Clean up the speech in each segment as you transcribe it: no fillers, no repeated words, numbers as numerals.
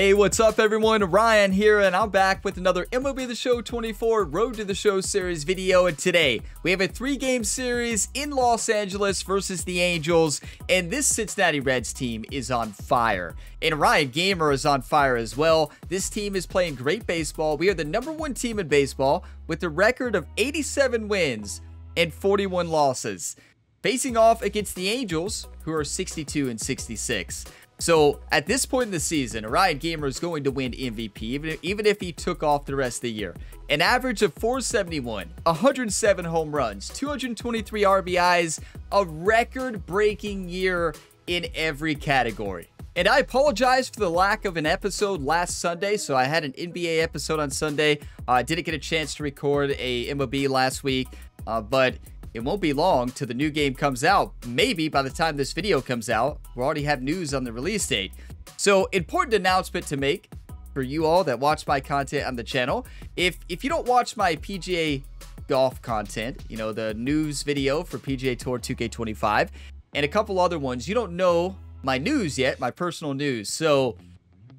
Hey, what's up everyone? Ryan here, and I'm back with another MLB The Show 24 Road to the Show series video. And today, we have a 3-game series in Los Angeles versus the Angels, and this Cincinnati Reds team is on fire. And Ryan Gamer is on fire as well. This team is playing great baseball. We are the #1 team in baseball with a record of 87 wins and 41 losses, facing off against the Angels, who are 62 and 66. So at this point in the season, Ryan Gamer is going to win MVP, even if he took off the rest of the year. An average of 471, 107 home runs, 223 RBIs, a record-breaking year in every category. And I apologize for the lack of an episode last Sunday. So I had an NBA episode on Sunday. I didn't get a chance to record a MLB last week, but it won't be long till the new game comes out. Maybe by the time this video comes out, we'll already have news on the release date. So, important announcement to make for you all that watch my content on the channel. If you don't watch my PGA golf content, you know, the news video for PGA Tour 2K25 and a couple other ones, you don't know my news yet, my personal news. So,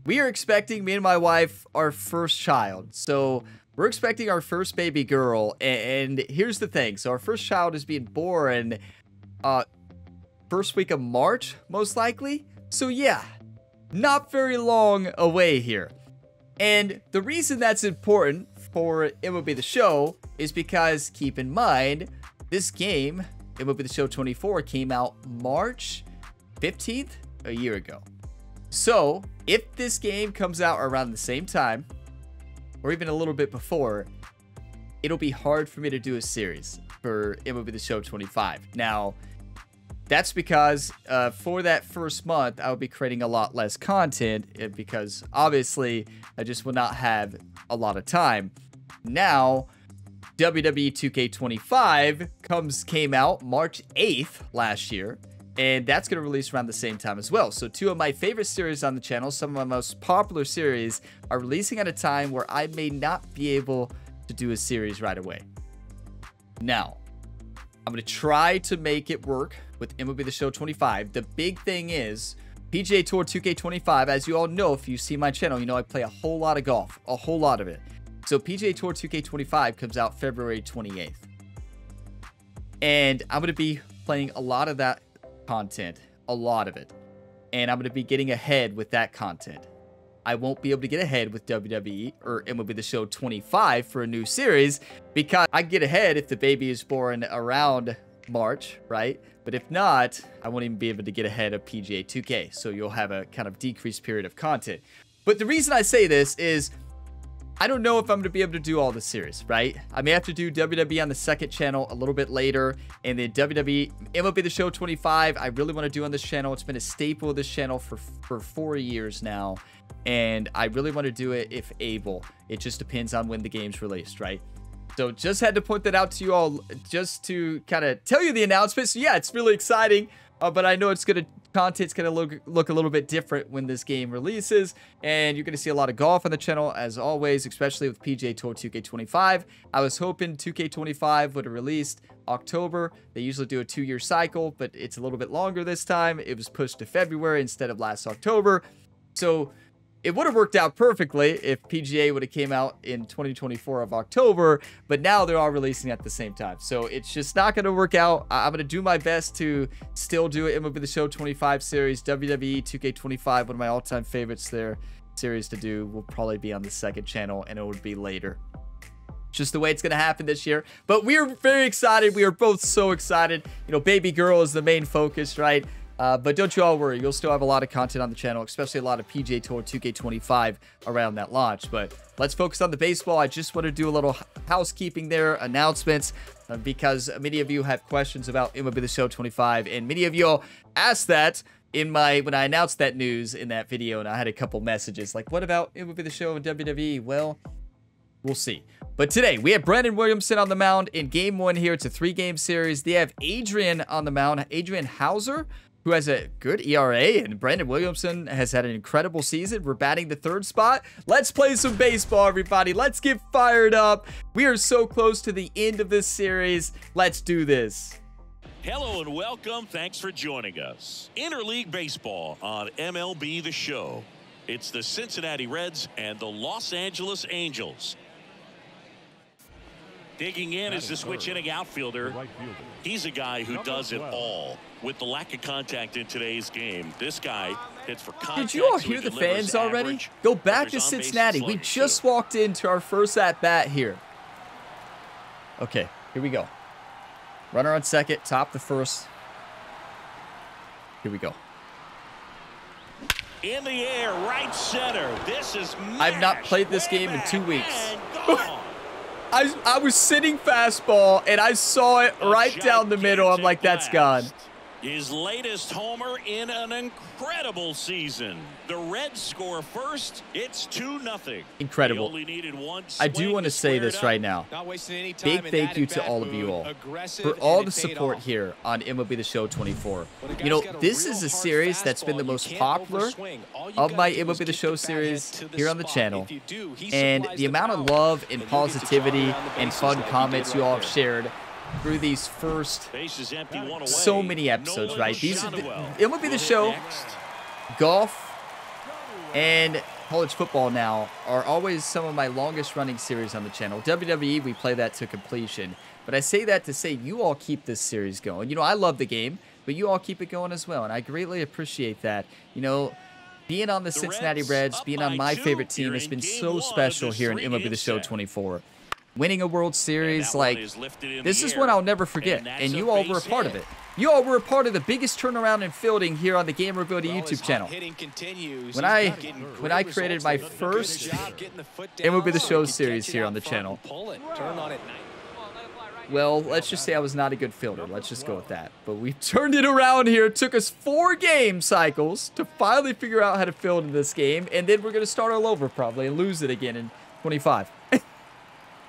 we are expecting, me and my wife, our first child. So, we're expecting our first baby girl, and here's the thing. So our first child is being born first week of March, most likely. So yeah, not very long away here. And the reason that's important for MLB The Show is because, keep in mind, this game, MLB The Show 24, came out March 15th, a year ago. So if this game comes out around the same time, or even a little bit before, it'll be hard for me to do a series for MLB The Show 25. Now, that's because for that first month, I'll be creating a lot less content because obviously I just will not have a lot of time. Now, WWE 2K25 came out March 8th last year, and that's going to release around the same time as well. So 2 of my favorite series on the channel, some of my most popular series, are releasing at a time where I may not be able to do a series right away. Now, I'm going to try to make it work with MLB The Show 25. The big thing is PGA Tour 2K25. As you all know, if you see my channel, you know I play a whole lot of golf, a whole lot of it. So PGA Tour 2K25 comes out February 28th. And I'm going to be playing a lot of that content, a lot of it, and I'm going to be getting ahead with that content. I won't be able to get ahead with WWE or MLB The Show 25 for a new series because I get ahead if the baby is born around March, right? But if not, I won't even be able to get ahead of PGA 2K, so you'll have a kind of decreased period of content. But the reason I say this is I don't know if I'm going to be able to do all the series, right? I may have to do WWE on the second channel a little bit later, and then WWE, MLB The Show 25, I really want to do on this channel. It's been a staple of this channel for 4 years now, and I really want to do it if able. It just depends on when the game's released, right? So just had to point that out to you all just to kind of tell you the announcement. So yeah, it's really exciting, but I know content's going to look a little bit different when this game releases, and you're going to see a lot of golf on the channel as always, especially with PGA Tour 2K25. I was hoping 2K25 would have released October. They usually do a 2-year cycle, but it's a little bit longer this time. It was pushed to February instead of last October. So it would have worked out perfectly if PGA would have came out in 2024 of October, but now they're all releasing at the same time. So it's just not going to work out. I'm going to do my best to still do it. MLB The Show 25 series, WWE 2K25, one of my all-time favorites there, series to do, will probably be on the second channel, and it would be later. Just the way it's going to happen this year. But we are very excited. We are both so excited. You know, baby girl is the main focus, right? But don't you all worry, you'll still have a lot of content on the channel, especially a lot of PGA Tour 2K25 around that launch. But let's focus on the baseball. I just want to do a little housekeeping there, announcements, because many of you have questions about MLB The Show 25, and many of you all asked that when I announced that news in that video, and I had a couple messages like, what about MLB The Show and WWE? Well, we'll see. But today, we have Brandon Williamson on the mound in Game 1 here. It's a 3-game series. They have Adrian on the mound, Adrian Hauser, who has a good ERA, and Brandon Williamson has had an incredible season. We're batting the 3rd spot. Let's play some baseball, everybody. Let's get fired up. We are so close to the end of this series. Let's do this. Hello and welcome. Thanks for joining us. Interleague Baseball on MLB The Show. It's the Cincinnati Reds and the Los Angeles Angels. Digging in is the switch hitting outfielder. He's a guy who does it all. With the lack of contact in today's game, this guy hits for contact. Did you all hear the fans already? Go back to Cincinnati. We just walked into our first at-bat here. Okay, here we go. Runner on second, top the first. Here we go. In the air, right center. This is I've not played this game in 2 weeks. I was sitting fastball, and I saw it right down the middle. I'm like, that's gone. His latest homer in an incredible season. The Reds score first. It's 2-0. Incredible. I do want to say this right now. Big thank you to all of you all for all the support here on MLB The Show 24. You know, this is a series that's been the most popular of my MLB The Show series here on the channel. And the amount of love and positivity and fun comments you all have shared through these first so many episodes, right? These are MLB The Show, golf, and college football now are always some of my longest running series on the channel. WWE, we play that to completion. But I say that to say you all keep this series going. You know, I love the game, but you all keep it going as well. And I greatly appreciate that. You know, being on the Cincinnati Reds, being on my favorite team has been so special here in MLB The Show 24. Winning a World Series, like, this is one I'll never forget, and you all were a part of it. You all were a part of the biggest turnaround in fielding here on the Gamer Ability YouTube channel. When I created my first MLB The Show series here on the channel, well, let's just say I was not a good fielder. Let's just go with that. But we turned it around here. It took us 4 game cycles to finally figure out how to field in this game, and then we're going to start all over probably and lose it again in 25.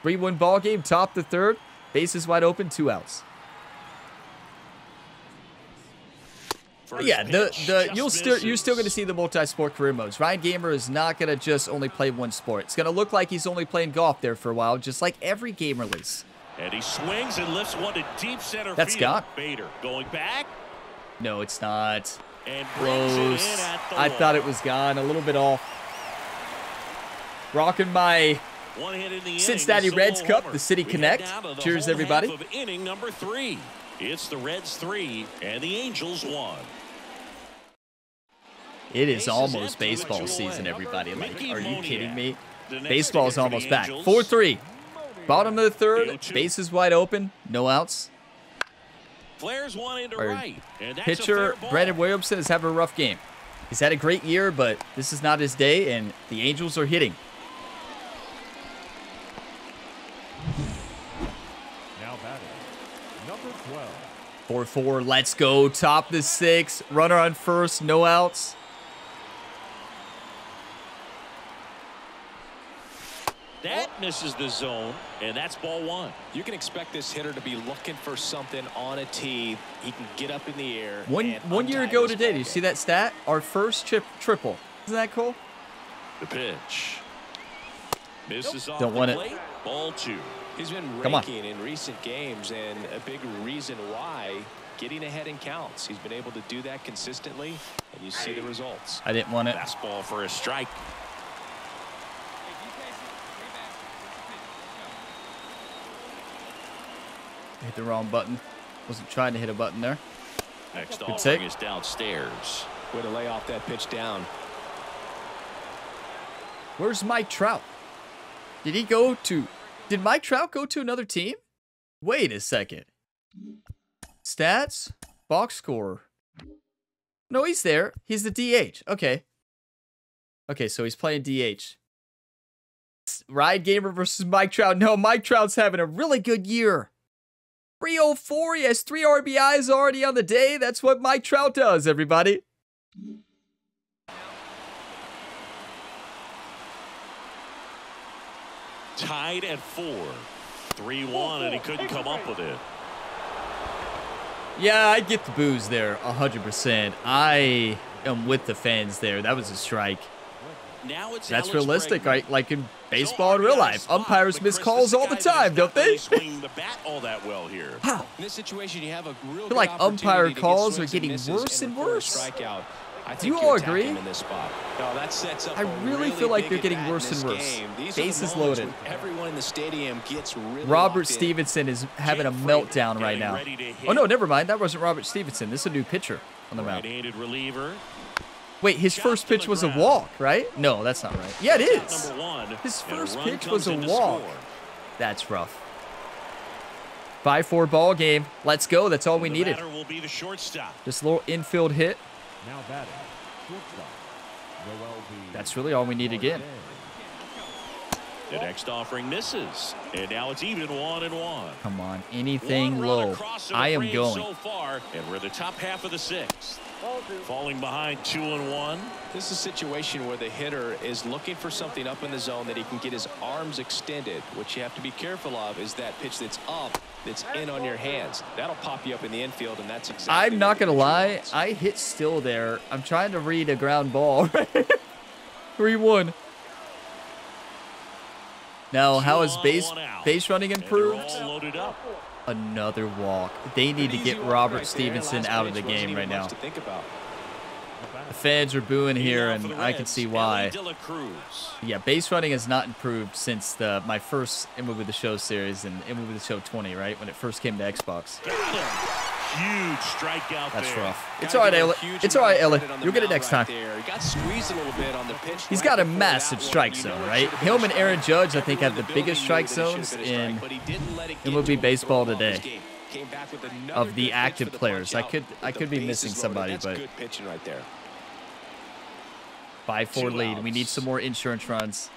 3-1 ball game, top the third, bases wide open, 2 outs. Yeah, you're still going to see the multi-sport career modes. Ryan Gamer is not going to just only play one sport. It's going to look like he's only playing golf there for a while, just like every game release. And he swings and lifts one to deep center That's field. gone. Bader going back. No, it's not. And close. I thought it was gone. A little bit off. Rocking my Cincinnati Reds Cup, the City Connect. Cheers, everybody. Inning number 3. It's the Reds 3 and the Angels 1. It is almost baseball season, everybody. Like, are you kidding me? Baseball is almost back. 4-3. Bottom of the third, bases wide open, no outs. Flares one into right. Pitcher Brandon Williamson is having a rough game. He's had a great year, but this is not his day, and the Angels are hitting. Now batting, number 12. 4-4, let's go. Top the 6. Runner on first, no outs. That misses the zone, and that's ball 1. You can expect this hitter to be looking for something on a tee. He can get up in the air. One year ago today, do you see that stat? Our first triple. Isn't that cool? The pitch. Misses off Don't the want plate. it. Ball 2. He's been raking in recent games, and a big reason why, getting ahead in counts. He's been able to do that consistently, and you see the results. I didn't want it. Fastball for a strike. Hit the wrong button. Wasn't trying to hit a button there. Next Good offering take. is downstairs. Way to lay off that pitch down. Where's Mike Trout? Did Mike Trout go to another team? Wait a second. Stats? Box score. No, he's there. He's the DH. Okay. Okay, so he's playing DH. Ryan Gamer versus Mike Trout. No, Mike Trout's having a really good year. 304. He has 3 RBIs already on the day. That's what Mike Trout does, everybody. Tied at 4. 3-1, and he couldn't come up with it. Yeah, I get the boos there, 100%. I am with the fans there. That was a strike. Now it's That's Alex realistic, Bregman. right? Like in baseball in real life. Umpires miss calls all the time, don't they? Swing the bat all that well here. Wow. In this situation, you have a real I feel like good umpire opportunity to get calls are swings and getting misses worse and record a worse. strikeout. Do you all agree? In this spot. No, that sets up I really feel like they're getting worse and worse. Bases loaded. Everyone in the stadium gets really Robert Stevenson is having a meltdown right now. Oh, no, never mind. That wasn't Robert Stevenson. This is a new pitcher on the mound. Wait, his first pitch was a walk, right? No, that's not right. Yeah, it is. His first pitch was a walk. That's rough. 5-4 ball game. Let's go. That's all we needed. Just a little infield hit. Now batting, shortstop. That's really all we need again. The next offering misses, and now it's even 1-1. Come on, anything low. I am going. So far, and we're the top half of the sixth. Falling behind 2-1. This is a situation where the hitter is looking for something up in the zone that he can get his arms extended. What you have to be careful of is that pitch that's up, that's in on your hands. That'll pop you up in the infield, and that's exactly. I'm not gonna lie, I hit still there. I'm trying to read a ground ball. 3-1. Now, how is base running improved? Another walk. They need to get Robert Stevenson out of the game right now. The fans are booing here, and I can see why. Yeah, base running has not improved since my first MLB The Show series and MLB The Show 20, right? When it first came to Xbox. Huge strikeout. That's rough. It's all right, Elliot. It's all right, Elliot. You'll get it next time. He's got a massive strike zone, right? Him and Aaron Judge, I think, have the biggest strike zones in MLB baseball today. Of the active players, I could be missing somebody, but 5-4 lead. We need some more insurance runs.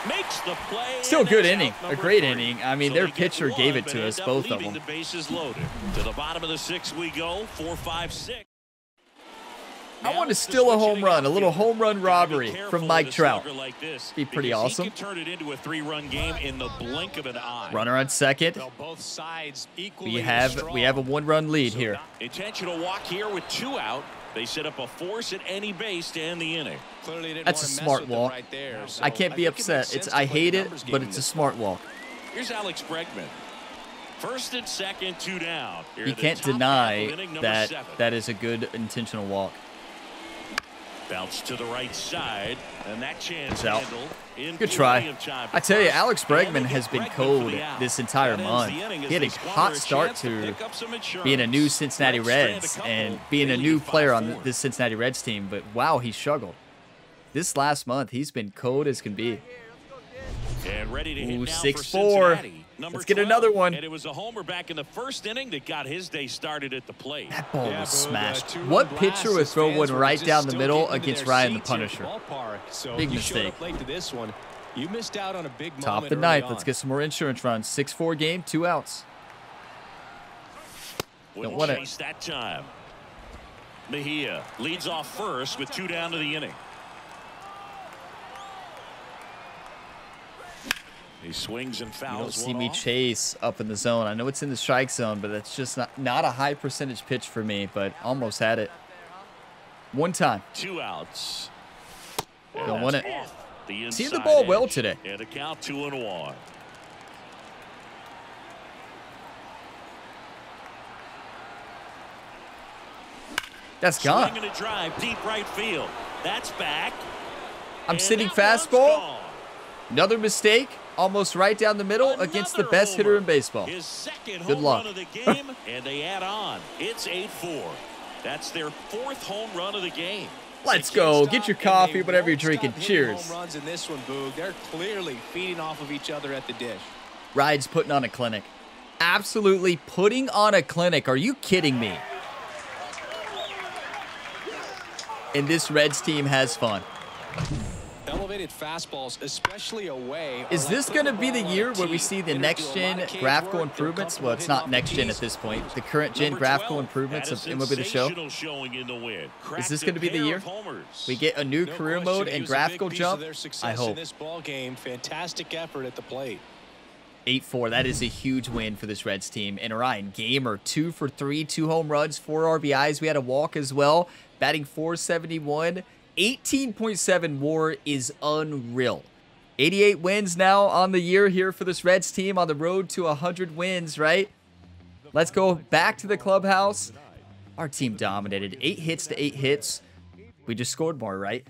Makes the play. Still a good inning, a great inning. I mean, their pitcher gave it to us, both of them. The bases loaded. To the bottom of the sixth we go. 4-5-6. I want to steal a home run, a little home run robbery from Mike Trout. Be pretty awesome. He can turn it into a 3-run game in the blink of an eye. Runner on second. We have a 1-run lead here. Intentional walk here with 2 out. They set up a force at any base to end the inning. That's a smart walk. I can't be upset. I hate it, but it's a smart walk. Here's Alex Bregman. First and second, 2 down. You can't deny that that is a good intentional walk. Bounce to the right side, and that chance out. handled. Good try. I tell you, Alex Bregman has been cold this entire month. He had a hot start to being a new Cincinnati Reds and being a new player on this Cincinnati Reds team, but wow, he struggled. This last month, he's been cold as can be. And ready to hit now 6-4. Let's get another one. And it was a homer back in the first inning that got his day started at the plate. That ball was smashed. What pitcher would throw one right down the middle against Ryan the Punisher? Big mistake. Top of the ninth. Let's get some more insurance runs. 6-4 game, 2 outs. Don't want it. That time. Mejia leads off first with 2 down to the inning. He swings and fouls. You don't see me chase up in the zone. I know it's in the strike zone, but that's just not a high percentage pitch for me, but almost had it. 1 time. 2 outs. Don't want it. Seeing the ball well today. And a count 2-1. That's gone. Swinging a drive, deep right field. That's back. I'm sitting fastball. Another mistake. Almost right down the middle against the best hitter in baseball. Good luck. Of the game, and they add on. It's 8-4. That's their 4th home run of the game. Let's go. Get your coffee, whatever you're drinking. Cheers. Home runs in this one, Boog. They're clearly feeding off of each other at the dish. Ride's putting on a clinic. Absolutely putting on a clinic. Are you kidding me? And this Reds team has fun. Elevated fastballs, especially away. Is this going to be the year where we see the next-gen graphical improvements? Well, it's not next-gen at this point. The current-gen graphical improvements of MLB The Show. Is this going to be the year? We get a new career mode and graphical jump? I hope. Fantastic effort at the plate. 8-4. That is a huge win for this Reds team. And Ryan Gamer, 2 for 3, 2 home runs, 4 RBIs. We had a walk as well. Batting .471. 18.7 WAR is unreal. 88 wins now on the year here for this Reds team, on the road to 100 wins, right? Let's go back to the clubhouse. Our team dominated. 8 hits to 8 hits. We just scored more, right?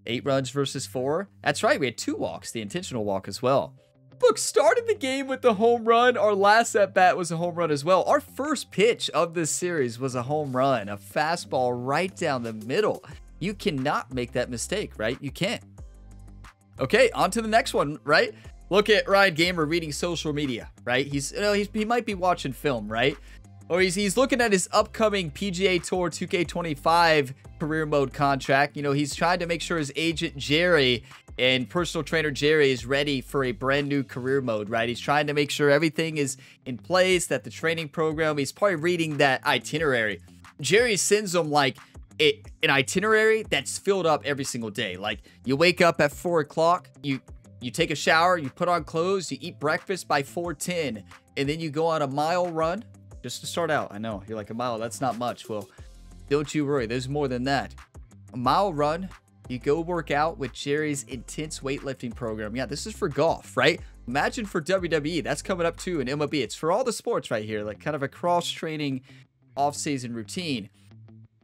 8 runs versus 4. That's right, we had 2 walks, the intentional walk as well. Look, started the game with the home run. Our last at-bat was a home run as well. Our first pitch of this series was a home run, a fastball right down the middle. You cannot make that mistake, right? You can't. Okay, on to the next one, right? Look at Ryan Gamer reading social media, right? He might be watching film, right? Or he's looking at his upcoming PGA Tour 2K25 career mode contract. You know, he's trying to make sure his agent Jerry and personal trainer Jerry is ready for a brand new career mode, right? He's trying to make sure everything is in place, that the training program, he's probably reading that itinerary. Jerry sends him like an itinerary that's filled up every single day. Like you wake up at 4 o'clock, you take a shower, you put on clothes, you eat breakfast by 4:10, and then you go on a mile run. Just to start out, I know, you're like, a mile, that's not much. Well, don't you worry, there's more than that. A mile run, you go work out with Jerry's intense weightlifting program. Yeah, this is for golf, right? Imagine for WWE, that's coming up too in MLB. It's for all the sports right here, like kind of a cross-training off-season routine.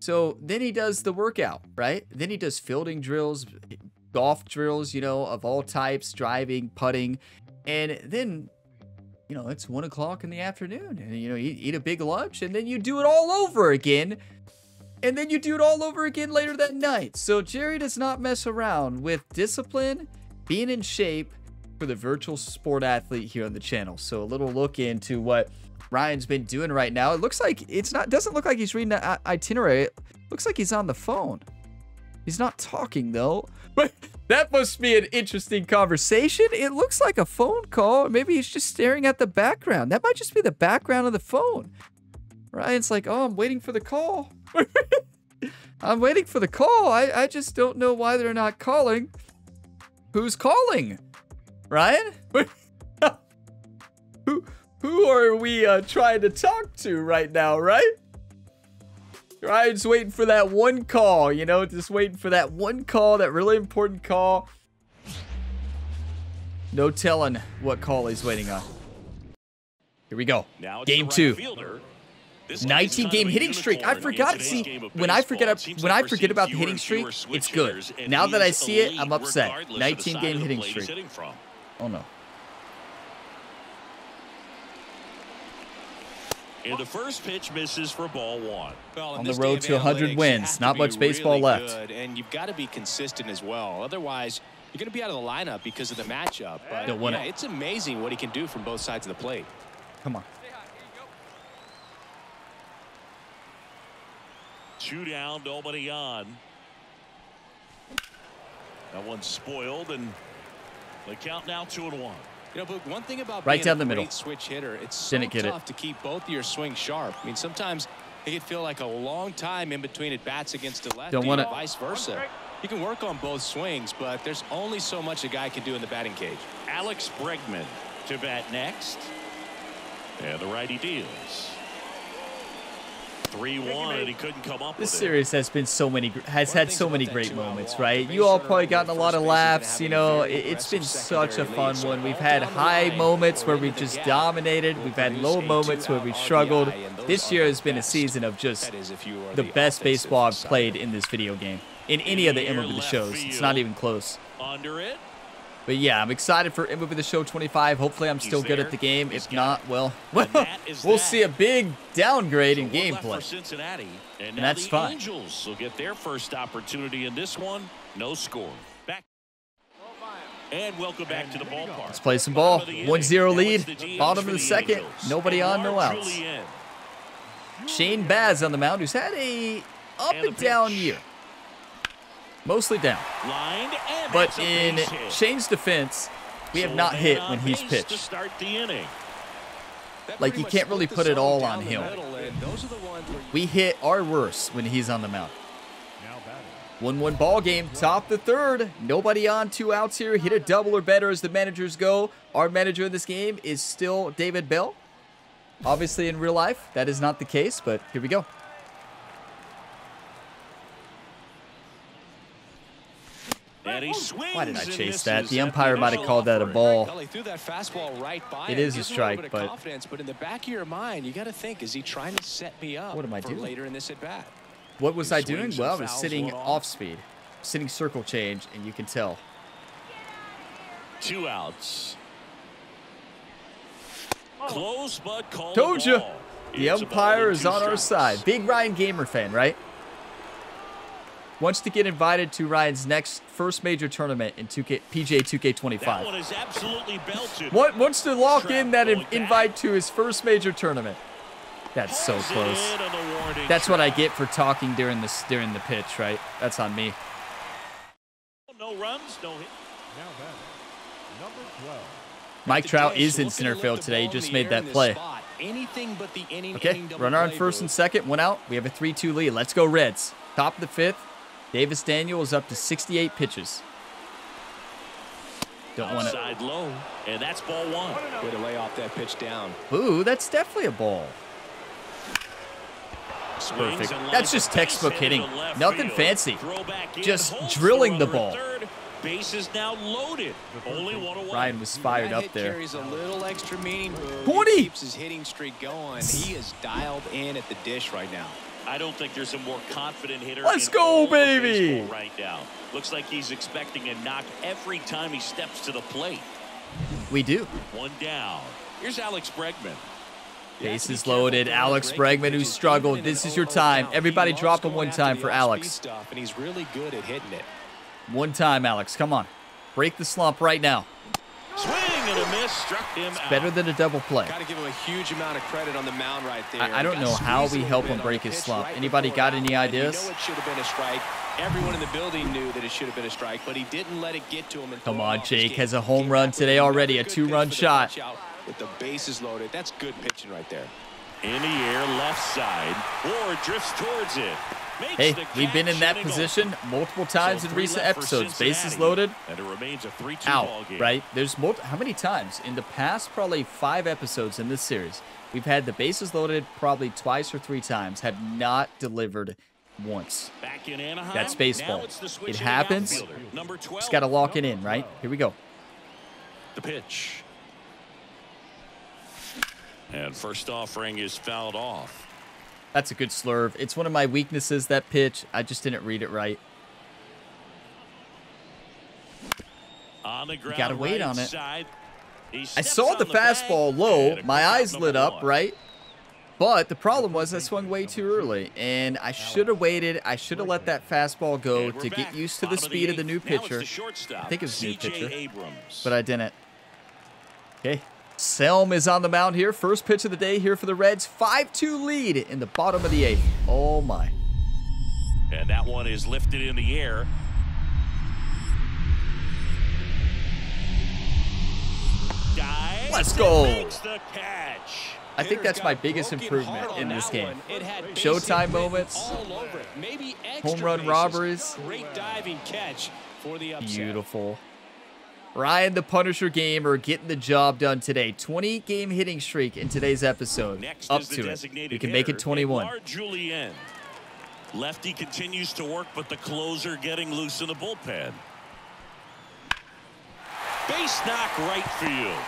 So then he does the workout, right? Then he does fielding drills, golf drills, you know, of all types, driving, putting, and then you know, it's 1 o'clock in the afternoon and, you know, you eat a big lunch and then you do it all over again. And then you do it all over again later that night. So Jerry does not mess around with discipline, being in shape for the virtual sport athlete here on the channel. So a little look into what Ryan's been doing right now. It looks like doesn't look like he's reading the itinerary. It looks like he's on the phone. He's not talking though. But that must be an interesting conversation. It looks like a phone call. Maybe he's just staring at the background. That might just be the background of the phone. Ryan's like, oh, I'm waiting for the call. I'm waiting for the call. I just don't know why they're not calling. Who's calling? Ryan? Who are we trying to talk to right now, right? Ryan's waiting for that one call, you know, just waiting for that one call, that really important call. No telling what call he's waiting on. Here we go. Game 2. 19-game hitting streak. I forgot. See, when I forget about the hitting streak, it's good. Now that I see it, I'm upset. 19-game hitting streak. Oh no. And the first pitch misses for ball 1. Well, on the road to 100 wins. Not much baseball left. And you've got to be consistent as well. Otherwise, you're going to be out of the lineup because of the matchup. But yeah, it's amazing what he can do from both sides of the plate. Come on. 2 down, nobody on. That one's spoiled, and the count now 2-1. You know, but one thing about right being down the a middle. great switch hitter, it's so tough to keep both of your swings sharp. I mean, sometimes it can feel like a long time in between at bats against a lefty, and vice versa. You can work on both swings, but there's only so much a guy can do in the batting cage. Alex Bregman to bat next. And the righty deals. 3-1, and he couldn't come up with it. This series has had so many great moments, right? You all probably gotten a lot of laughs. You know, it's been such a fun one. We've had high moments where we've just dominated. We've had low moments where we've struggled. This year has been a season of just the best baseball I've played in this video game. In any of the MLB The Shows. It's not even close. Under it. But yeah, I'm excited for MLB The Show 25. Hopefully I'm still good at the game. If not, well, we'll see a big downgrade in gameplay. And that's fine. Angels will get their first opportunity in this one. No score. Back. And welcome back to the ballpark. Let's play some ball. 1-0 lead. Bottom of the second. Nobody on, no outs. Shane Baz on the mound, who's had a up and down year. Mostly down. But in Shane's defense, we have not hit when he's pitched. Like, you can't really put it all on him. We hit our worst when he's on the mound. 1-1 ball game, top the third. Nobody on, 2 outs here. Hit a double or better as the managers go. Our manager in this game is still David Bell. Obviously, in real life, that is not the case, but here we go. And And he swings. Why did I and chase that? misses The at umpire might have initial called that a offering. ball. Well, he threw that fastball right by It him. is a Gives him strike, little bit but- of confidence, but in the back of your mind, you got to think, is he trying to set me up What am I for doing? later in this at bat? What was He I doing? swings Well, I and was fouls sitting one off. off speed. Sitting circle change, and you can tell. 2 outs. Close, but called Told a you. ball. The It's a ball umpire and is 2 on our strikes. side. Big Ryan Gamer fan, right? Wants to get invited to Ryan's next first major tournament in PGA That 2K25. one is absolutely belted. Wants to lock in that Trout going back. invite to his first major tournament. That's so Pulls it close. in on the warning That's what I track. get for talking during the pitch, right? That's on me. No runs, no hit. Now batting, number 12. Mike The Trout Dish is in looking to center lift field the today. He ball in just the made air that in this play. spot. Anything but the inning Okay, double runner on play, first and Bruce. second, 1 out. We have a 3-2 lead. Let's go Reds. Top of the 5th. Davis Daniel is up to 68 pitches. Don't want to. Outside low, and that's ball 1. Way to lay off that pitch down. Ooh, that's definitely a ball. Swings Perfect. and That's lines just a textbook base hit hitting. into left Nothing field. fancy. Throw back in, Just Holtz, drilling the runner at ball. third. Base is now loaded. Only 1 away. Ryan was fired That up hit there. carries a little extra meaning. 20. He keeps his hitting streak going. He is dialed in at the dish right now. I don't think there's a more confident hitter. Let's in go, all of baby. baseball right now. Looks like he's expecting a knock every time he steps to the plate. We do. 1 down. Here's Alex Bregman. Bases loaded. Alex Bregman, who struggled. This is your time. Everybody drop him 1 time for Alex. And he's really good at hitting it. 1 time, Alex. Come on. Break the slump right now. Swing and a miss. Struck him out. Better than a double play. Got to give him a huge amount of credit on the mound right there. I don't Got know how squeezed we a help little him bit break on the his pitch slump. right Anybody before got it any happened. ideas? You know it should have been a strike. Everyone in the building knew that it should have been a strike, but he didn't let it get to him. And Come throw it on, off his Jake game. has a home Came run back with today another already, a good 2-run pitch for the shot. punch out with the bases loaded. That's good pitching right there. In the air, left side. Ward drifts towards it. Makes Hey, the we've been catch, in that inning position multiple times So in 3 recent left for episodes. Bases Cincinnati, loaded, and it remains a 3-2 out, ball game. right? There's how many times? In the past, probably 5 episodes in this series, we've had the bases loaded probably twice or 3 times, have not delivered once. Back in Anaheim. That's baseball. Now it's the It switching happens. outfielder, number 12. Just got to lock it in, right? Here we go. The pitch. And first offering is fouled off. That's a good slurve. It's one of my weaknesses, that pitch. I just didn't read it right. On the ground, gotta wait right on it. side. He I steps saw on the fastball low. and a My quick out eyes lit number up, 1. right? But the problem was I swung way too early, and I should have waited. I should have let that fastball go And we're to back. get used to the Bottom of speed of the 8th. new Now it's pitcher. the shortstop, I think it was a new C.J. pitcher, Abrams. but I didn't. Okay, Selm is on the mound here. First pitch of the day here for the Reds. 5-2 lead in the bottom of the 8th. Oh, my. And that one is lifted in the air. Dives Let's and go. makes the catch. I think that's my biggest improvement in this game. Showtime moments, home run robberies. Great diving catch for the upset. Beautiful. Ryan the Punisher Gamer getting the job done today. 20-game hitting streak in today's episode. Next Up is the to it. designated We can make it hitter, 21. Edouard Julien. Lefty continues to work, but the closer getting loose in the bullpen. Base knock right field.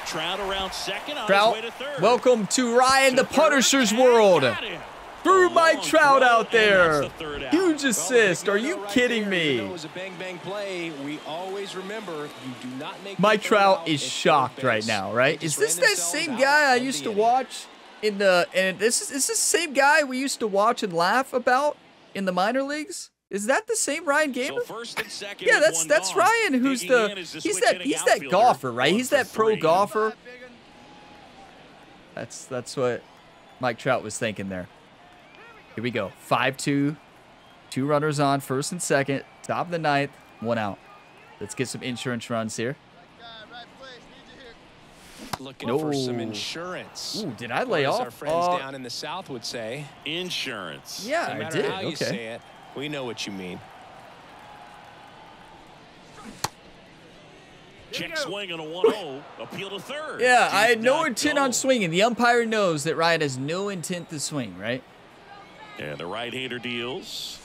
Trout around second on Trout, his way to third. welcome to Ryan the To third, Punisher's and world. got him. Threw A Mike long Trout throw, out and there. that's the third out. Huge assist. Are you kidding me? It was a bang bang play. We always remember you do not make Mike the third Trout out is at third shocked base. right now, right? They Is just this ran that themselves same out guy I of used the to inning. watch in the this the same guy we used to watch and laugh about in the minor leagues? Is that the same Ryan Gamer? So first and second Yeah, with that's one gone. Ryan who's Digging the in is he's switch hitting that outfielder, golfer, right? 1 He's for that pro 3. golfer. That's what Mike Trout was thinking there. Here we go. 5-2. 2 runners on, first and second. Top of the 9th. 1 out. Let's get some insurance runs here. Looking for some No. insurance. Ooh, did I lay Or as off? our friends down in the South would say. Insurance. Yeah, No I matter did. how you Okay. say it, we know what you mean. Check swing on a 1-0. Appeal to third. Yeah, I had Did no not intent go. on swinging. The umpire knows that Ryan has no intent to swing, right? And the right-hander deals.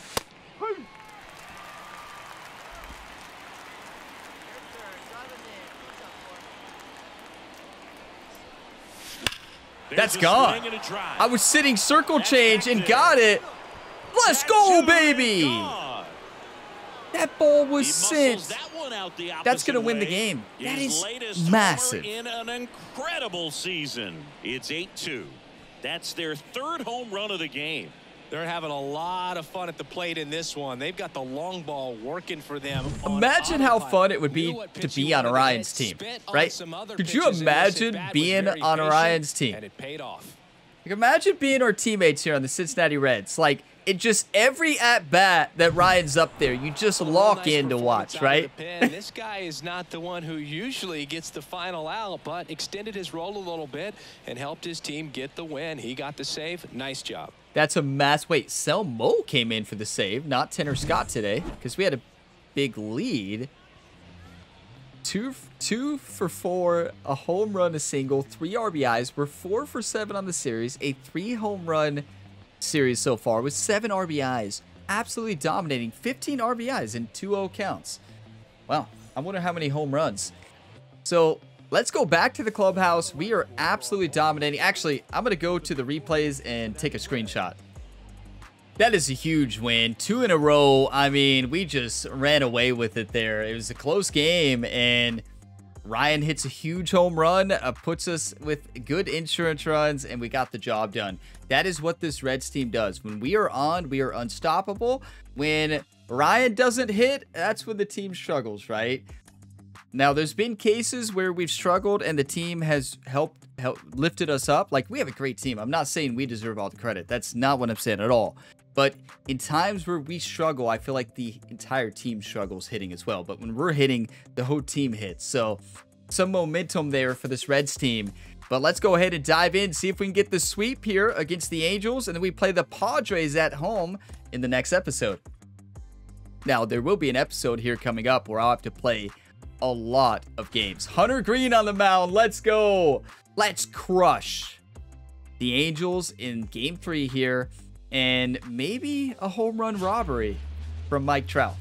That's gone. I was sitting circle change and got it. Let's go, baby. That ball was sent. That's going to win the game. That is massive. In an incredible season. It's 8-2. That's their third home run of the game. They're having a lot of fun at the plate in this one. They've got the long ball working for them. Imagine how fun it would be to be on Orion's team, right? Could you imagine being on Orion's team? And it paid off. Like, imagine being our teammates here on the Cincinnati Reds. Like, it just every at-bat that Ryan's up there, you just lock in to watch, right? This guy is not the one who usually gets the final out, but extended his role a little bit and helped his team get the win. He got the save. Nice job. That's a mass. Wait, Sel Mo came in for the save, not Tanner Scott today, because we had a big lead. Two for 4, a home run, a single, 3 RBIs. We're 4 for 7 on the series, a 3 home run series so far with 7 RBIs. Absolutely dominating. 15 RBIs in 2-0 counts. Wow, I wonder how many home runs. So let's go back to the clubhouse. We are absolutely dominating. Actually, I'm going to go to the replays and take a screenshot. That is a huge win. 2 in a row. I mean, we just ran away with it there. It was a close game, and Ryan hits a huge home run, puts us with good insurance runs, and we got the job done. That is what this Reds team does. When we are on, we are unstoppable. When Ryan doesn't hit, that's when the team struggles, right? Now, there's been cases where we've struggled and the team has helped lifted us up. Like, we have a great team. I'm not saying we deserve all the credit. That's not what I'm saying at all. But in times where we struggle, I feel like the entire team struggles hitting as well. But when we're hitting, the whole team hits. So some momentum there for this Reds team. But let's go ahead and dive in, see if we can get the sweep here against the Angels. And then we play the Padres at home in the next episode. Now, there will be an episode here coming up where I'll have to play a lot of games. Hunter Green on the mound. Let's go. Let's crush the Angels in Game 3 here. And maybe a home run robbery from Mike Trout.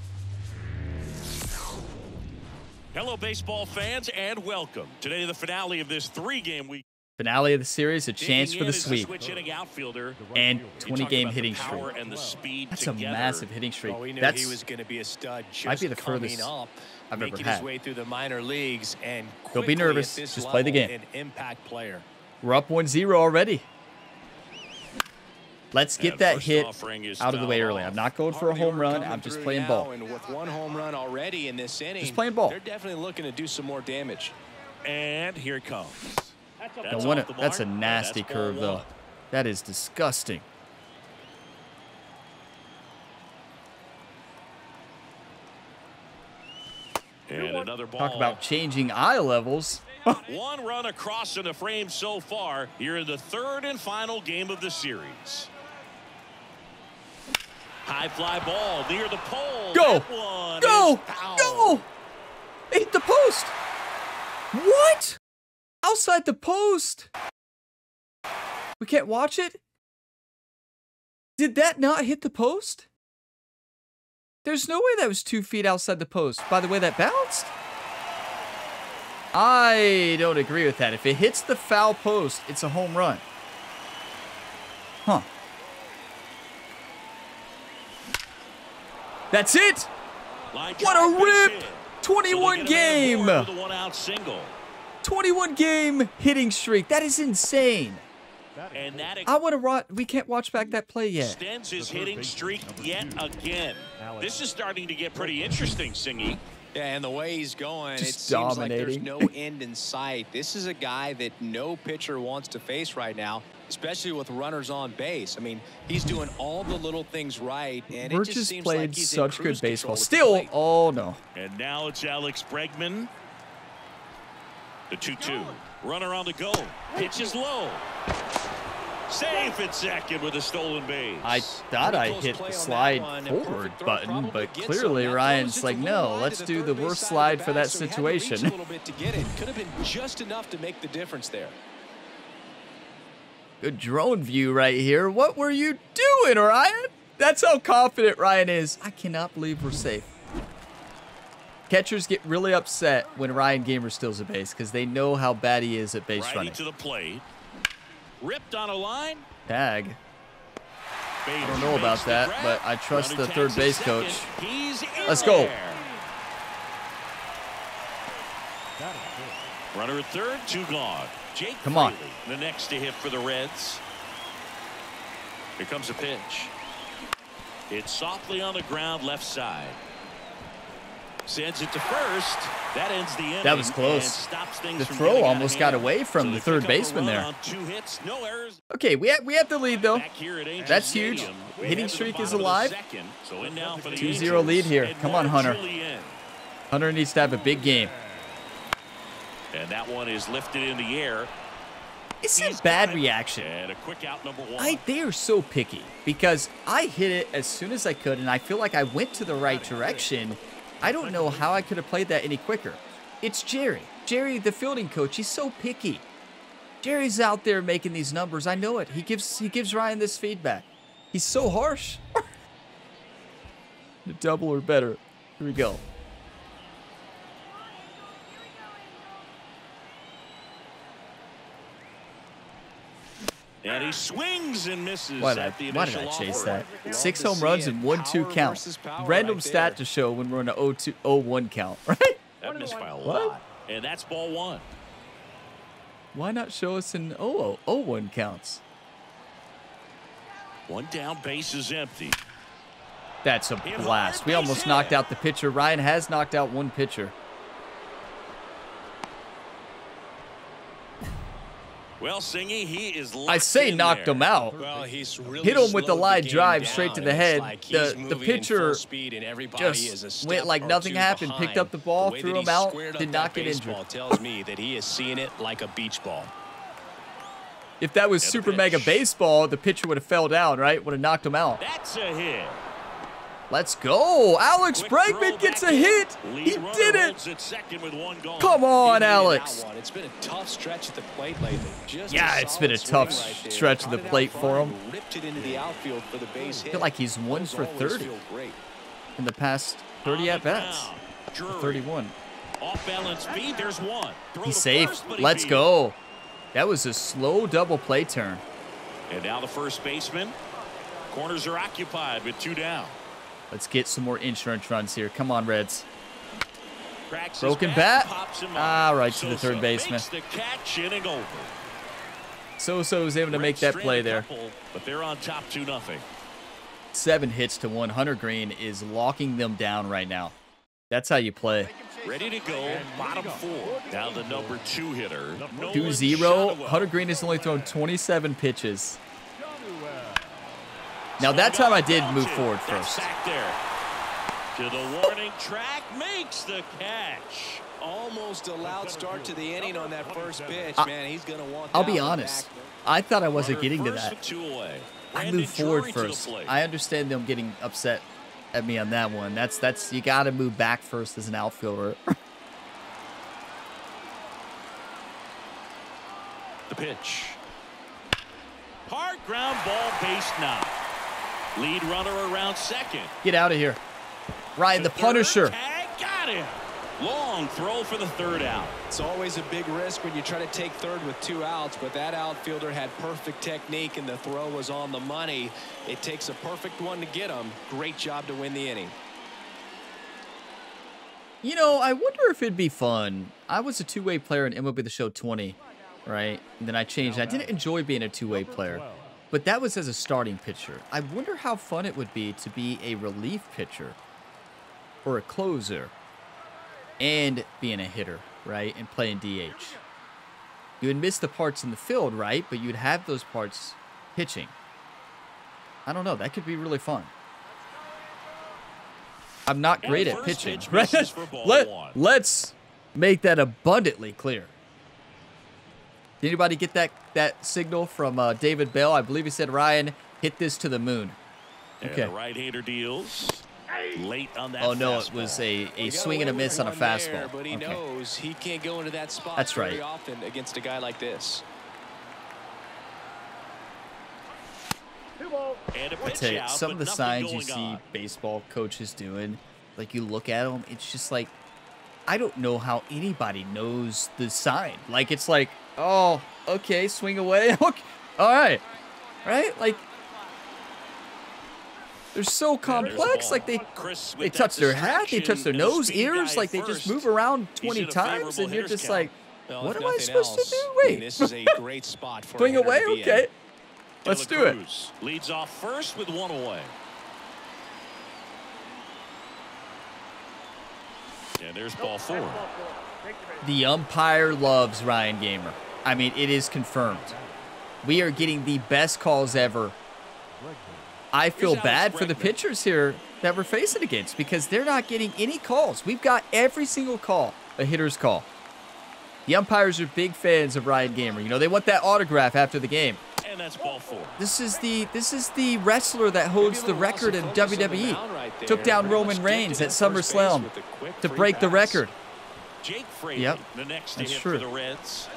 Hello, baseball fans, and welcome. Today, the finale of this 3-game week. Finale of the series, a chance for the sweep. Outfielder. And 20-game hitting streak. And the speed That's together. A massive hitting streak. Well, we knew That's he was going to be a stud. Might be the furthest I've ever had. His way through the minor leagues and don't be nervous. Just play the game. An impact player. We're up 1-0 already. Let's get that hit out of the way early. I'm not going for a home run. I'm just playing ball. And with 1 home run already in this inning, just playing ball. They're definitely looking to do some more damage. And here it comes. That's a nasty curve, though. That is disgusting. And another ball. Talk about changing eye levels. 1 run across in the frame so far here in the 3rd and final game of the series. High fly ball near the pole. Go! Go! Go! It hit the post. What? Outside the post. We can't watch it? Did that not hit the post? There's no way that was 2 feet outside the post. By the way, that bounced? I don't agree with that. If it hits the foul post, it's a home run. Huh. That's it. What a rip. 21 game. 21 game hitting streak. That is insane. And that I want to we can't watch back that play yet. Extends his hitting streak yet again. This is starting to get pretty interesting, Singy. Yeah, and the way he's going, just it seems like there's dominating. no end in sight. This is a guy that no pitcher wants to face right now, especially with runners on base. I mean, he's doing all the little things right, and it just seems played like he's such in good cruise baseball. control at the Still, plate. oh no. And now it's Alex Bregman. The 2-2. Runner on the go. Pitch is low. Safe at second with a stolen base. I thought I hit the slide forward button, but clearly Ryan's like, no, let's do the worst slide for that situation. A little bit to get it. Could have been just enough to make the difference there. Good drone view right here. What were you doing, Ryan? That's how confident Ryan is. I cannot believe we're safe. Catchers get really upset when Ryan Gamer steals a base because they know how bad he is at base running. To the plate. Ripped on a line. Tag. I don't know about that, but I trust the third base coach. Let's go. Runner at third, 2 gone. Jake Come on. Fraley, the next to hit for the Reds. Here comes a pitch. It's softly on the ground, left side. Sends it to first. That ends the inning. That was close. The throw almost got away from the third baseman there. 2 hits, no errors. Okay, we have the lead though. Back here at Angel That's huge. Stadium, we Hitting head to the streak is bottom of the alive. second. So in now for the 2-0 Angels, lead here. Come on, Eduardo Hunter. Julien. Hunter needs to have a big game. And that one is lifted in the air. It's a bad reaction. And a quick out, number 1. They are so picky because I hit it as soon as I could, and I feel like I went to the right direction. I don't know how I could have played that any quicker. It's Jerry. Jerry, the fielding coach, he's so picky. Jerry's out there making these numbers. I know it. He gives Ryan this feedback. He's so harsh. The double or better. Here we go. And he swings and misses. Why did I chase that? 6 home runs and 1-2 count. Random stat to show when we're in a 0-1 count, right? That missed by a What? lot. And that's ball 1. Why not show us in 0-1 counts? 1 down, base is empty. That's a blast. We almost knocked out the pitcher. Ryan has knocked out one pitcher. Well, Singy, he is I say knocked him out. Well, he's really Hit him with the slowed line game drive down, straight to the and it's head. like he's The moving pitcher full speed and everybody is a just step went like or nothing 2 happened, picked behind. up the ball, The way threw that him he out, squared up did that not get injured. baseball tells me that he is seeing it like a beach ball. If that was And super pitch. mega baseball, the pitcher would have fell down, right? Would have knocked him out. That's a hit. Let's go. Alex Quick throw Bregman gets a back in. hit. Lead He runner did it. holds at second with 1 gone. Come He on, needed Alex. that one. It's been a tough stretch at the plate lately. Just Yeah, a it's been a solid tough swing right there. stretch of the Caught it plate out for front him. and ripped it into the outfield for the base I hit. feel like he's 1 Those for always 30 feel great. in the past 30 at-bats. 31. Off balance speed, there's 1. Throw He's to safe. first, but he Let's beat go. That was a slow double play turn. it. And now the first baseman. Corners are occupied with 2 down. Let's get some more insurance runs here. Come on, Reds. Cracks his Broken bat. pops him Ah, up. right to the Sosa third baseman. makes the catch, inning over. Sosa was able to make that Reds play strain a there. couple, but they're on top 2-0. 7 hits to 1. Hunter Green is locking them down right now. That's how you play. Ready to go, bottom 4. Now the number 2 hitter. Nolan 2-0. Shotwell. Hunter Green has only thrown 27 pitches. Now that time I did move forward That's first. back there. To the warning track, makes the catch. Almost a loud start to the inning on that first pitch. Man, he's going to want I'll that be one honest. back. I thought I wasn't Runner getting to first that. with 2 away. I Brandon moved forward Drury to the first. plate. I understand them getting upset at me on that one. That's you got to move back first as an outfielder. The pitch. Hard ground ball, base knock. Lead runner around second. Get out of here. Ryan, the To third, Punisher. Tag, got him. Long throw for the 3rd out. It's always a big risk when you try to take third with 2 outs, but that outfielder had perfect technique and the throw was on the money. It takes a perfect one to get him. Great job to win the inning. You know, I wonder if it'd be fun. I was a two-way player in MLB The Show 20, right? And then I changed. I didn't enjoy being a two-way player, but that was as a starting pitcher. I wonder how fun it would be to be a relief pitcher or a closer and being a hitter, right? And playing DH. You would miss the parts in the field, right? But you'd have those parts pitching. I don't know. That could be really fun. I'm not great And at first pitching. pitch misses for ball 1. Let's make that abundantly clear. Did anybody get that signal from David Bell? I believe he said, Ryan, hit this to the moon. Okay. And the right-hander deals. Late on that Oh, no, fastball. it was a He got swing and a away miss with on a one there, fastball. but he Okay. knows he can't go into that spot That's very right. often against a guy like this. And a I pitch tell you, out, some but of the nothing signs you going see on. baseball coaches doing, like you look at them, it's just like, I don't know how anybody knows the sign. Like, it's like, oh, okay, swing away. All right. Right? Like, they're so complex. Like, they touch their hat, they touch their nose, ears. Like, they just move around 20 times, and you're just like, what am I supposed to do? Wait. This is a great spot for Swing away? Okay. Let's do it. Leads off first with 1 away. And there's ball 4. The umpire loves Ryan Gamer. I mean, it is confirmed. We are getting the best calls ever. I feel bad for the pitchers here that we're facing against because they're not getting any calls. We've got every single call a hitter's call. The umpires are big fans of Ryan Gamer. You know, they want that autograph after the game. And that's ball 4. This is the wrestler that holds the record in WWE. Took down Roman Reigns at SummerSlam to break the record. Jake Fraley, yep, the next to that's hit true. for the Reds.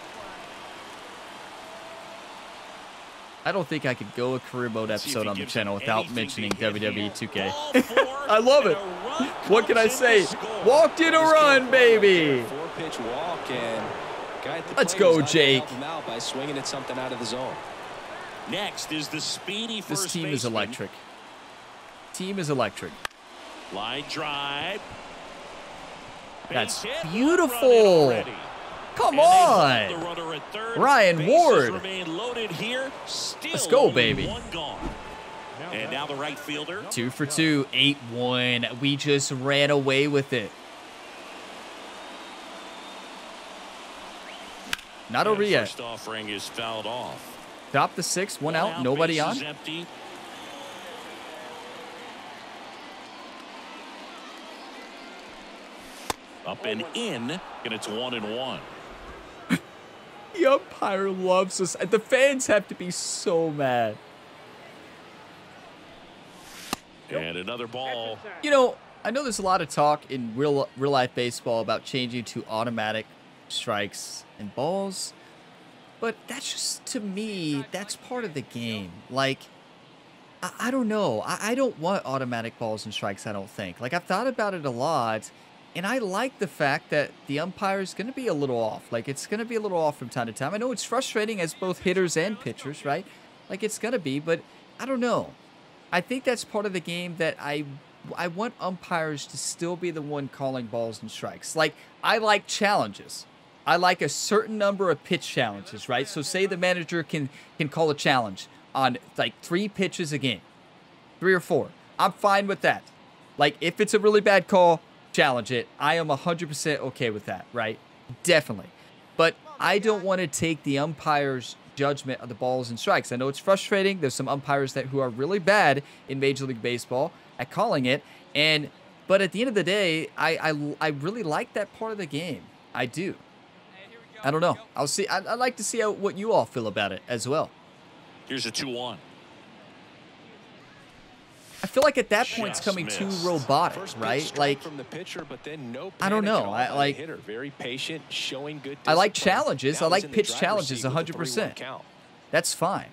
I don't think I could go a career mode episode on the channel without mentioning WWE 2K. I love it. What can I say? Walked in a run, baby. 4-pitch walk, and let's go, Jake. By swinging at something out of the zone. Next is the speedy first This team is electric. Team is electric. Line drive. That's beautiful. Come on. Ryan Ward. Let's go, baby. And now the right fielder. 2 for 2, 8-1. We just ran away with it. Not over yet. First offering is fouled off. Top the 6, 1 out, nobody on. Empty. Up and in, and it's 1-1. The umpire loves us. The fans have to be so mad. And another ball. You know, I know there's a lot of talk in real life baseball about changing to automatic strikes and balls. But that's just, to me, that's part of the game. Like, I don't know. I don't want automatic balls and strikes, I don't think. Like, I've thought about it a lot. And I like the fact that the umpire is going to be a little off. Like, it's going to be a little off from time to time. I know it's frustrating as both hitters and pitchers, right? Like, it's going to be, but I don't know. I think that's part of the game that I want umpires to still be the one calling balls and strikes. Like, I like challenges. I like a certain number of pitch challenges, right? So say the manager can call a challenge on, like, 3 pitches a game. 3 or 4. I'm fine with that. Like, if it's a really bad call, challenge it. I am 100% okay with that, right? Definitely. But I don't want to take the umpire's judgment of the balls and strikes. I know it's frustrating. There's some umpires who are really bad in Major League Baseball at calling it. But at the end of the day, I really like that part of the game. I do. I don't know. I'll see. I'd like to see what you all feel about it as well. Here's a 2-1. I feel like at that point it's coming too robotic, right? Like, from the pitcher, but then no I don't know. I like hitter, very patient, showing good I like discipline. challenges. Now I like he's in the pitch driver's challenges seat with the 100%. 3-1 count. That's fine.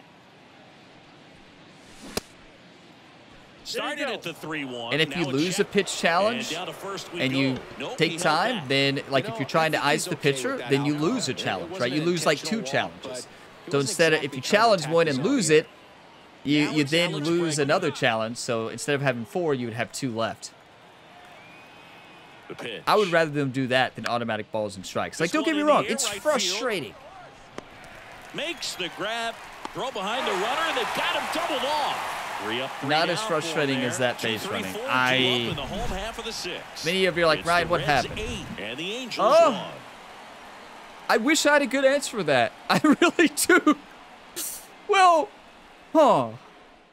Started at the 3-1. And if you lose a pitch challenge and you take time, then, like, if you're trying to ice the pitcher, then you lose a challenge, right? You lose like 2 challenges. So instead of, if you challenge one and lose it, you then lose another challenge. So instead of having 4, you would have 2 left. I would rather them do that than automatic balls and strikes. Like, don't get me wrong, it's frustrating. Makes the grab, throw behind the runner, and they've got him doubled off. Not as frustrating as that base running. Many of you are like, Ryan, what happened? Oh, I wish I had a good answer for that. I really do. Well,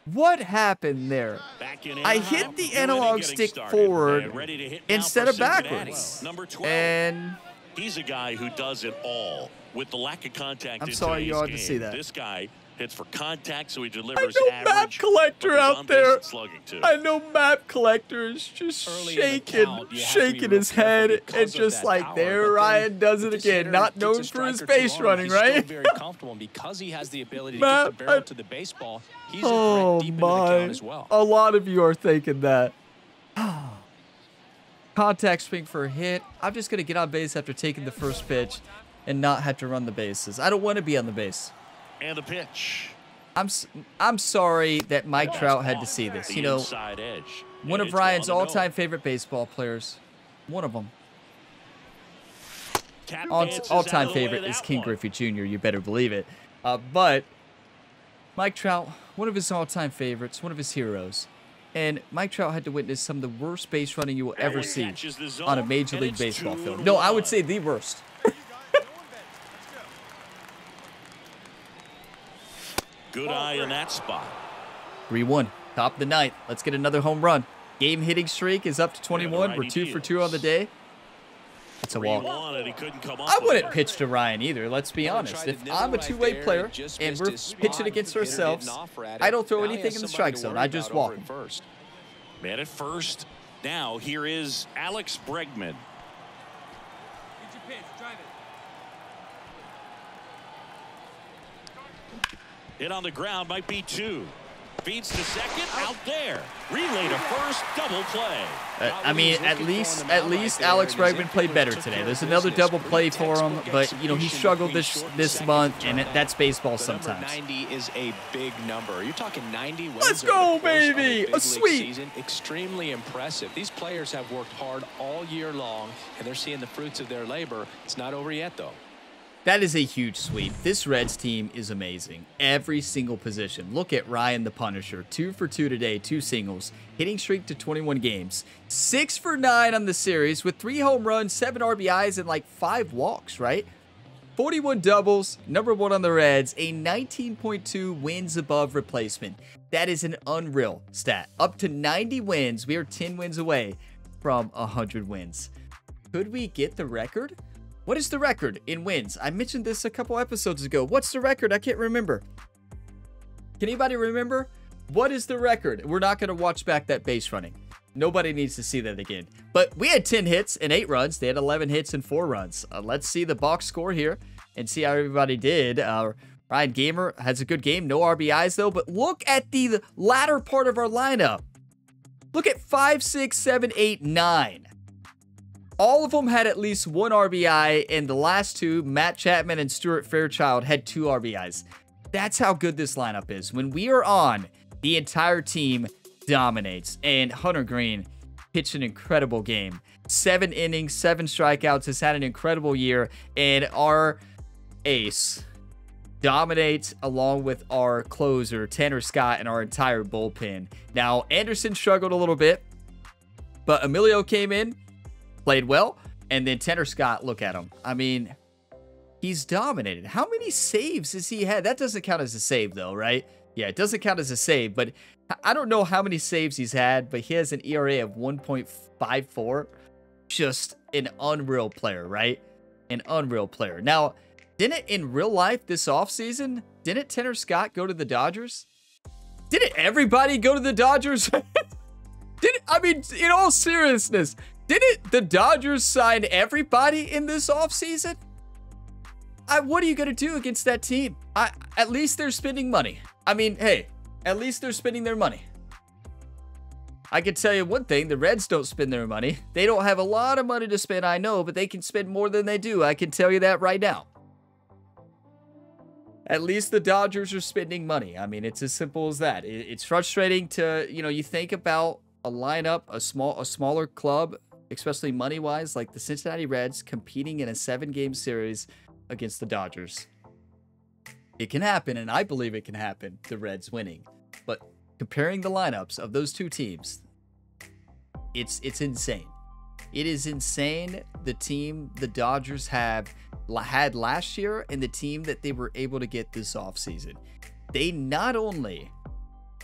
what happened there? I hit the analog stick forward instead of backwards. And he's a guy who does it all with the lack of contact. I'm sorry you all to see that. This guy hits for contact, so he delivers I know Map Collector out there. I know Map Collector is just shaking his head and just like, there Ryan does it again. Not known for his base running, right? Very comfortable because he has the ability to get the barrel to the baseball. He's a threat deep into the count as well. A lot of you are thinking that. Contact swing for a hit. I'm just going to get on base after taking the first pitch and not have to run the bases. I don't want to be on the base. And the pitch. I'm sorry that Mike Trout had to see this. You know, one of Ryan's all-time favorite baseball players. One of them. All-time favorite is King Griffey Jr. You better believe it. But Mike Trout, one of his all-time favorites, one of his heroes. And Mike Trout had to witness some of the worst base running you will ever see on a Major League Baseball field. No, I would say the worst. Good eye in that spot. 3-1, top of the ninth. Let's get another home run. Game hitting streak is up to 21. We're 2 for 2 on the day. It's a walk. I wouldn't pitch to Ryan either, let's be honest. If I'm a two-way player and we're pitching against ourselves, I don't throw anything in the strike zone. I just walk. Man at first. Now here is Alex Bregman. Hit on the ground, might be 2. Feeds to second, out there. Relay to first, double play. I mean, at least Alex Bregman played better today. There's another double play for him, but you know he struggled this month, and that's baseball sometimes. 90 is a big number. You're talking 90 wins. Let's go, baby! A sweep. Season. Extremely impressive. These players have worked hard all year long, and they're seeing the fruits of their labor. It's not over yet, though. That is a huge sweep. This Reds team is amazing. Every single position. Look at Ryan the Punisher. 2 for 2 today, 2 singles. Hitting streak to 21 games. 6 for 9 on the series with 3 home runs, 7 RBIs, and like 5 walks, right? 41 doubles, number 1 on the Reds, a 19.2 wins above replacement. That is an unreal stat. Up to 90 wins. We are 10 wins away from 100 wins. Could we get the record? What is the record in wins? I mentioned this a couple episodes ago. What's the record? I can't remember. Can anybody remember? What is the record? We're not going to watch back that base running. Nobody needs to see that again. But we had 10 hits and 8 runs. They had 11 hits and 4 runs. Let's see the box score here and see how everybody did. Ryan Gamer has a good game. No RBIs, though. But look at the latter part of our lineup. Look at 5, 6, 7, 8, 9. All of them had at least 1 RBI, and the last 2, Matt Chapman and Stuart Fairchild, had 2 RBIs. That's how good this lineup is. When we are on, the entire team dominates, and Hunter Green pitched an incredible game. 7 innings, 7 strikeouts, has had an incredible year, and our ace dominates along with our closer, Tanner Scott, and our entire bullpen. Now, Anderson struggled a little bit, but Emilio came in, played well, and then Tanner Scott, look at him. I mean, he's dominated. How many saves has he had? That doesn't count as a save, though, right? Yeah, it doesn't count as a save, but I don't know how many saves he's had, but he has an ERA of 1.54. Just an unreal player, right? An unreal player. Now, didn't in real life this offseason, didn't Tanner Scott go to the Dodgers? Didn't everybody go to the Dodgers? I mean, in all seriousness, didn't the Dodgers sign everybody in this offseason? What are you going to do against that team? At least they're spending money. I mean, hey, at least they're spending their money. I can tell you one thing, the Reds don't spend their money. They don't have a lot of money to spend, I know, but they can spend more than they do. I can tell you that right now. At least the Dodgers are spending money. I mean, it's as simple as that. It's frustrating to, you know, you think about a lineup, a smaller club, especially money-wise, like the Cincinnati Reds competing in a 7-game series against the Dodgers. It can happen, and I believe it can happen, the Reds winning. But comparing the lineups of those two teams, it's insane. It is insane the team the Dodgers had last year and the team that they were able to get this offseason. They not only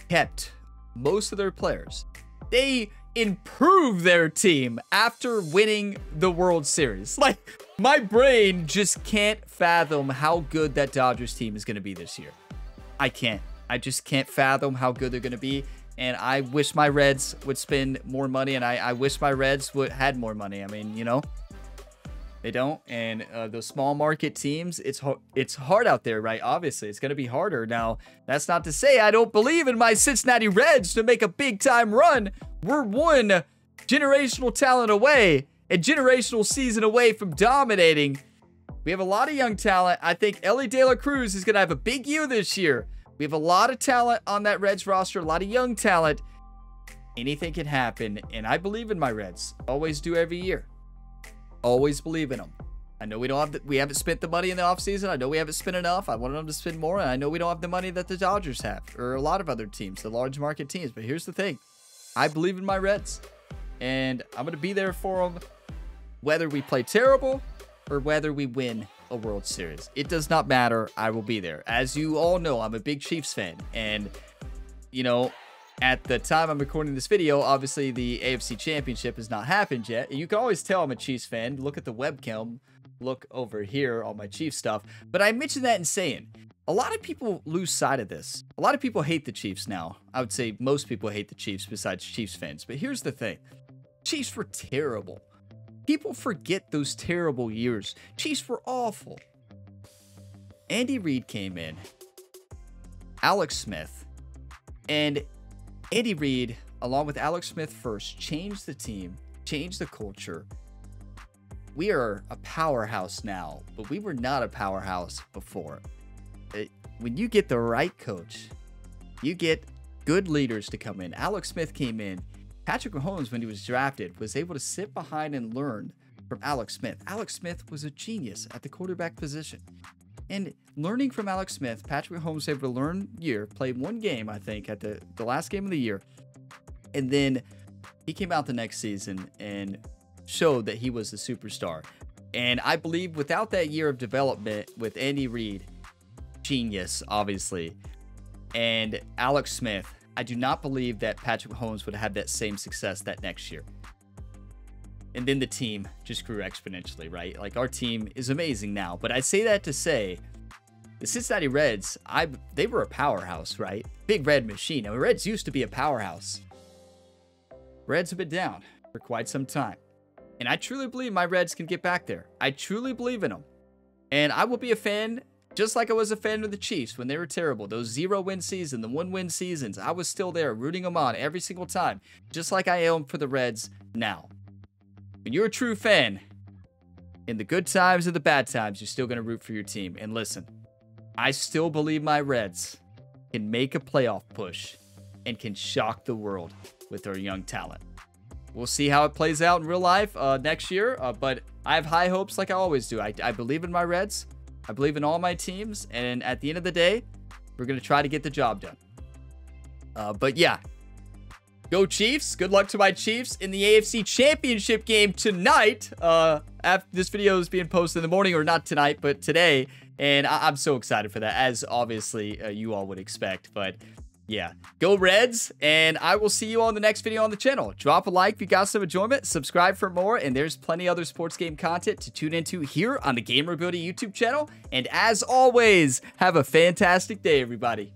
kept most of their players, they improve their team after winning the World Series. Like, my brain just can't fathom how good that Dodgers team is going to be this year. I can't. I just can't fathom how good they're going to be. And I wish my Reds would spend more money, and I wish my Reds had more money. I mean, you know, they don't. And those small market teams, it's hard out there, right? Obviously, it's going to be harder. Now, that's not to say I don't believe in my Cincinnati Reds to make a big-time run. We're one generational talent away, a generational season away from dominating. We have a lot of young talent. I think Ellie De La Cruz is going to have a big year this year. We have a lot of talent on that Reds roster, a lot of young talent. Anything can happen, and I believe in my Reds. Always do every year. Always believe in them. I know we haven't spent the money in the offseason. I know we haven't spent enough. I wanted them to spend more, and I know we don't have the money that the Dodgers have, or a lot of other teams, the large market teams. But here's the thing. I believe in my Reds, and I'm going to be there for them, whether we play terrible or whether we win a World Series. It does not matter. I will be there. As you all know, I'm a big Chiefs fan, and, you know, at the time I'm recording this video, obviously the AFC Championship has not happened yet. You can always tell I'm a Chiefs fan. Look at the webcam. Look over here, all my Chiefs stuff. But I mentioned that in saying, a lot of people lose sight of this. A lot of people hate the Chiefs now. I would say most people hate the Chiefs besides Chiefs fans. But here's the thing. Chiefs were terrible. People forget those terrible years. Chiefs were awful. Andy Reid came in. Alex Smith. And Andy Reid, along with Alex Smith first, changed the team, changed the culture. We are a powerhouse now, but we were not a powerhouse before. When you get the right coach, you get good leaders to come in. Alex Smith came in. Patrick Mahomes, when he was drafted, was able to sit behind and learn from Alex Smith. Alex Smith was a genius at the quarterback position. And learning from Alex Smith, Patrick Mahomes was able to learn played one game, I think, at the last game of the year. And then he came out the next season and showed that he was the superstar. And I believe without that year of development with Andy Reid, genius, obviously, and Alex Smith, I do not believe that Patrick Mahomes would have had that same success that next year. And then the team just grew exponentially, right? Like, our team is amazing now. But I say that to say, the Cincinnati Reds, they were a powerhouse, right? Big red machine. Now, the Reds used to be a powerhouse. Reds have been down for quite some time. And I truly believe my Reds can get back there. I truly believe in them. And I will be a fan, just like I was a fan of the Chiefs when they were terrible. Those 0-win seasons, the 1-win seasons, I was still there rooting them on every single time. Just like I am for the Reds now. When you're a true fan, in the good times and the bad times, you're still going to root for your team. And listen, I still believe my Reds can make a playoff push and can shock the world with their young talent. We'll see how it plays out in real life next year, but I have high hopes like I always do. I believe in my Reds. I believe in all my teams, and at the end of the day, we're going to try to get the job done. But yeah, go Chiefs. Good luck to my Chiefs in the AFC Championship game tonight. After this video is being posted in the morning, or not tonight, but today. And I'm so excited for that, as obviously you all would expect. But yeah, go Reds, and I will see you on the next video on the channel. Drop a like if you got some enjoyment, subscribe for more, and there's plenty other sports game content to tune into here on the Gamer Ability YouTube channel. And as always, have a fantastic day, everybody.